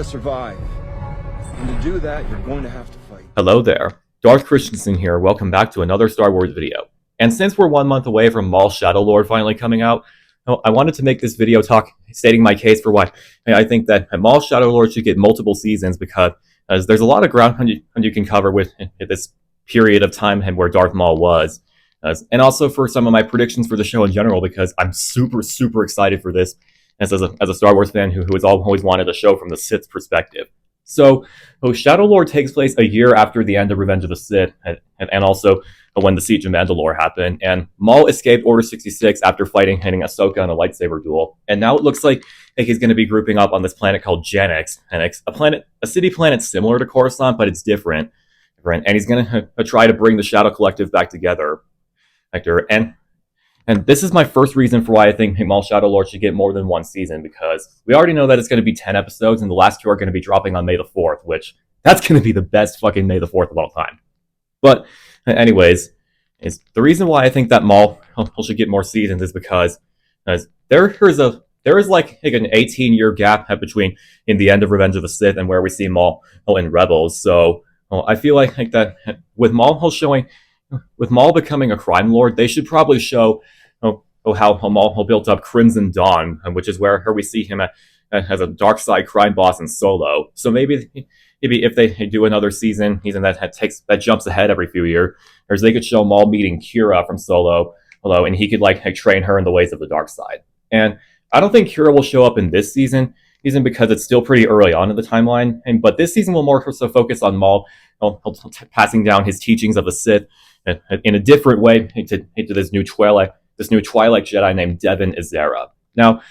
to survive. And to do that, you're going to have to fight. Hello there, Darth Christensen here. Welcome back to another Star Wars video. And since we're 1 month away from Maul Shadow Lord finally coming out, I wanted to make this video stating my case for why I think that Maul Shadow Lord should get multiple seasons, because there's a lot of ground you can cover with this period of time where Darth Maul was. And also for some of my predictions for the show in general, because I'm super excited for this as a Star Wars fan who has always wanted a show from the Sith's perspective. So, Shadow Lord takes place a year after the end of Revenge of the Sith, and also when the Siege of Mandalore happened, and Maul escaped Order 66 after hitting Ahsoka in a lightsaber duel, and now it looks like he's going to be grouping up on this planet called Janix, a city planet similar to Coruscant, but it's different, and he's going to try to bring the Shadow Collective back together. And this is my first reason for why I think Maul Shadow Lord should get more than one season, because we already know that it's going to be 10 episodes, and the last 2 are going to be dropping on May the 4th, which that's going to be the best fucking May the 4th of all time. But anyways, the reason why I think that Maul should get more seasons is because there is like an 18-year gap between in the end of Revenge of the Sith and where we see Maul in Rebels. So I feel like that with Maul becoming a crime lord, they should probably show how Maul built up Crimson Dawn, which is where we see him as a dark side crime boss in Solo. So maybe if they do another season that jumps ahead every few years, they could show Maul meeting Qi'ra from Solo, and he could train her in the ways of the dark side. And I don't think Qi'ra will show up in this season because it's still pretty early on in the timeline. But this season will more so focus on Maul passing down his teachings of the Sith in a different way to this new Twilight Jedi named Devon Izera. Now,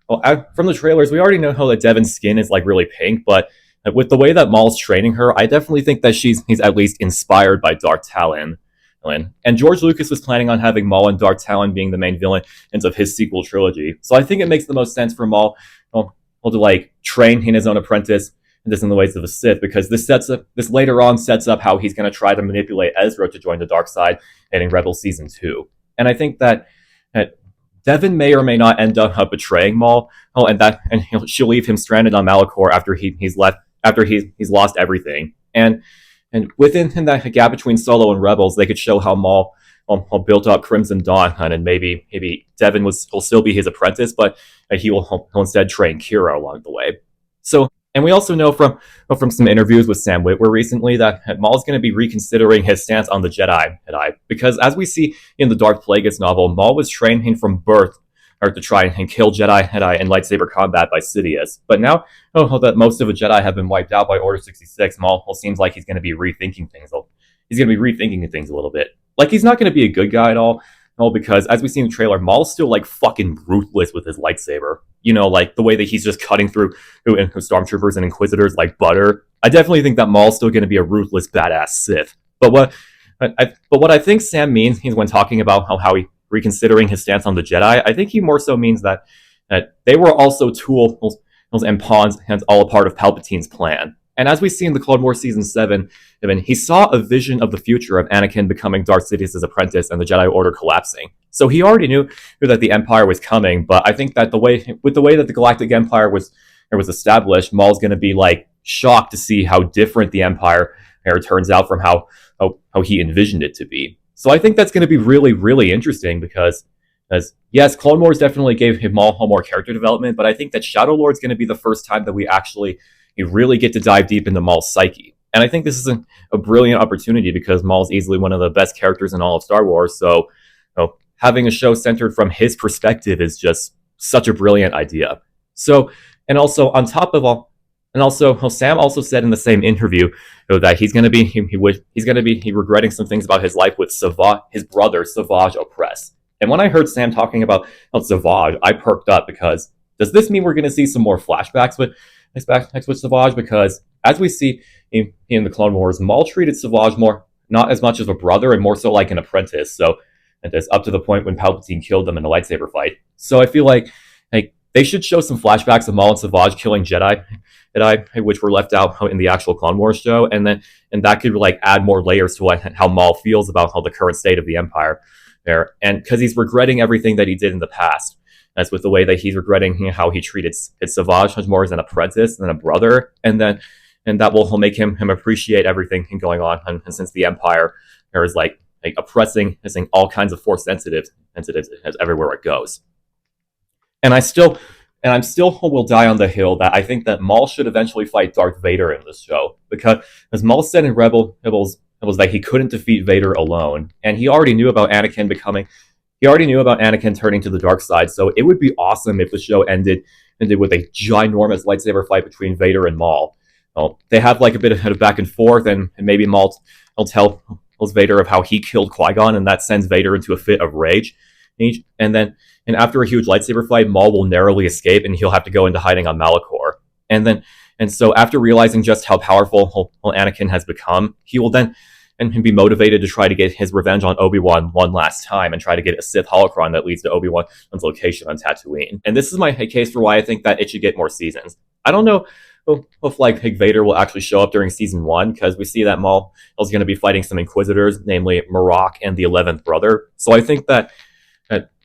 from the trailers, we already know how that Devon's skin is really pink, but with the way that Maul's training her, I definitely think that he's at least inspired by Darth Talon. And George Lucas was planning on having Maul and Darth Talon being the main villains of his sequel trilogy. So I think it makes the most sense for Maul to train in his own apprentice in the ways of the Sith, because this later on sets up how he's going to try to manipulate Ezra to join the dark side in Rebels Season 2. And I think that Devon may or may not end up betraying Maul, and she'll leave him stranded on Malachor after he's lost everything. And within that gap between Solo and Rebels, they could show how Maul built up Crimson Dawn, and maybe Devon will still be his apprentice, but he'll instead train Qi'ra along the way. So. And we also know from some interviews with Sam Witwer recently that Maul's going to be reconsidering his stance on the Jedi, because as we see in the Darth Plagueis novel, Maul was training from birth to try and kill Jedi in lightsaber combat by Sidious. But now that most of the Jedi have been wiped out by Order 66, Maul seems like he's going to be rethinking things. He's going to be rethinking things a little bit. He's not going to be a good guy at all. Because as we see in the trailer, Maul's still fucking ruthless with his lightsaber. The way that he's just cutting through stormtroopers and inquisitors like butter. I definitely think that Maul's still going to be a ruthless badass Sith. But what I think Sam means when talking about how he reconsidering his stance on the Jedi, I think he more so means that they were also tools and pawns, and all a part of Palpatine's plan. And as we see in the Clone Wars Season 7, he saw a vision of the future of Anakin becoming Darth Sidious's apprentice and the Jedi Order collapsing. So he already knew that the Empire was coming, but I think that the way that the Galactic Empire was established, Maul's going to be shocked to see how different the Empire turns out from how he envisioned it to be. So I think that's going to be really interesting, because yes, Clone Wars definitely gave him Maul more character development, but I think that Shadow Lord's going to be the first time that we actually really get to dive deep into Maul's psyche. And I think this is a brilliant opportunity, because Maul's easily one of the best characters in all of Star Wars. So having a show centered from his perspective is just such a brilliant idea. So, and also on top of all, and also Sam also said in the same interview that he's going to be regretting some things about his life with his brother Savage Opress. And when I heard Sam talking about Savage, I perked up, because does this mean we're going to see some more flashbacks with Savage? Because as we see in the Clone Wars, Maul treated Savage not as much as a brother and more so like an apprentice. So it's up to the point when Palpatine killed them in a lightsaber fight. So I feel like they should show some flashbacks of Maul and Savage killing Jedi, which were left out in the actual Clone Wars show, and that could add more layers to how Maul feels about the current state of the Empire there, and because he's regretting everything that he did in the past. That's with the way that he's regretting how he treated his Savage more as an apprentice than a brother, and that will make him appreciate everything going on. And since the Empire is like oppressing, all kinds of Force sensitives everywhere it goes. And I'm still will die on the hill that I think that Maul should eventually fight Darth Vader in this show, because as Maul said in Rebels, it was that he couldn't defeat Vader alone, and he already knew about Anakin turning to the dark side. So it would be awesome if the show ended with a ginormous lightsaber fight between Vader and Maul. Well, they have like a bit of back and forth, and maybe Maul will tells Vader of how he killed Qui-Gon, and that sends Vader into a fit of rage. And after a huge lightsaber fight, Maul will narrowly escape, and he'll have to go into hiding on Malachor. And so after realizing just how powerful Anakin has become, he will then be motivated to try to get his revenge on Obi-Wan one last time and try to get a Sith holocron that leads to Obi-Wan's location on Tatooine. And this is my case for why I think that it should get more seasons. I don't know if Vader will actually show up during season 1, because we see that Maul is going to be fighting some Inquisitors, namely Marok and the 11th brother. So I think that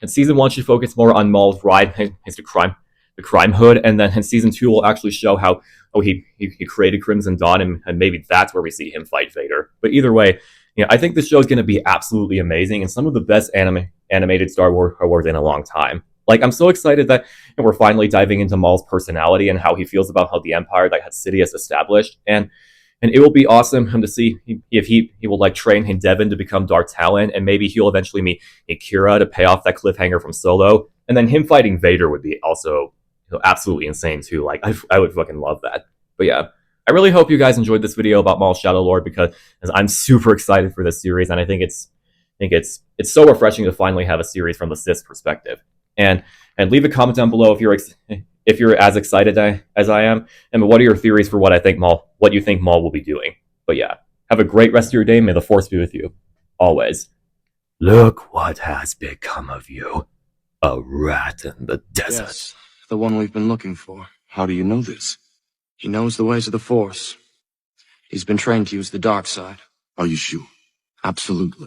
season 1 should focus more on Maul's ride into the crime hood, and then in season 2 will actually show how he created Crimson Dawn, and maybe that's where we see him fight Vader. But either way, I think this show is going to be absolutely amazing and some of the best animated Star Wars in a long time. Like, I'm so excited that we're finally diving into Maul's personality and how he feels about how the Empire that Sidious established, and it will be awesome to see if he will train Devon to become Darth Talon, and maybe he'll eventually meet Qi'ra to pay off that cliffhanger from Solo, and then him fighting Vader would be also absolutely insane too. Like, I would fucking love that. But yeah, I really hope you guys enjoyed this video about Maul Shadow Lord, because I'm super excited for this series, and I think it's so refreshing to finally have a series from the Sith perspective. And leave a comment down below if you're as excited as I am, and what are your theories for what you think Maul will be doing. But yeah, have a great rest of your day. May the Force be with you always. Look what has become of you. A rat in the desert. Yes, the one we've been looking for. How do you know this? He knows the ways of the Force. He's been trained to use the dark side. Are you sure? Absolutely.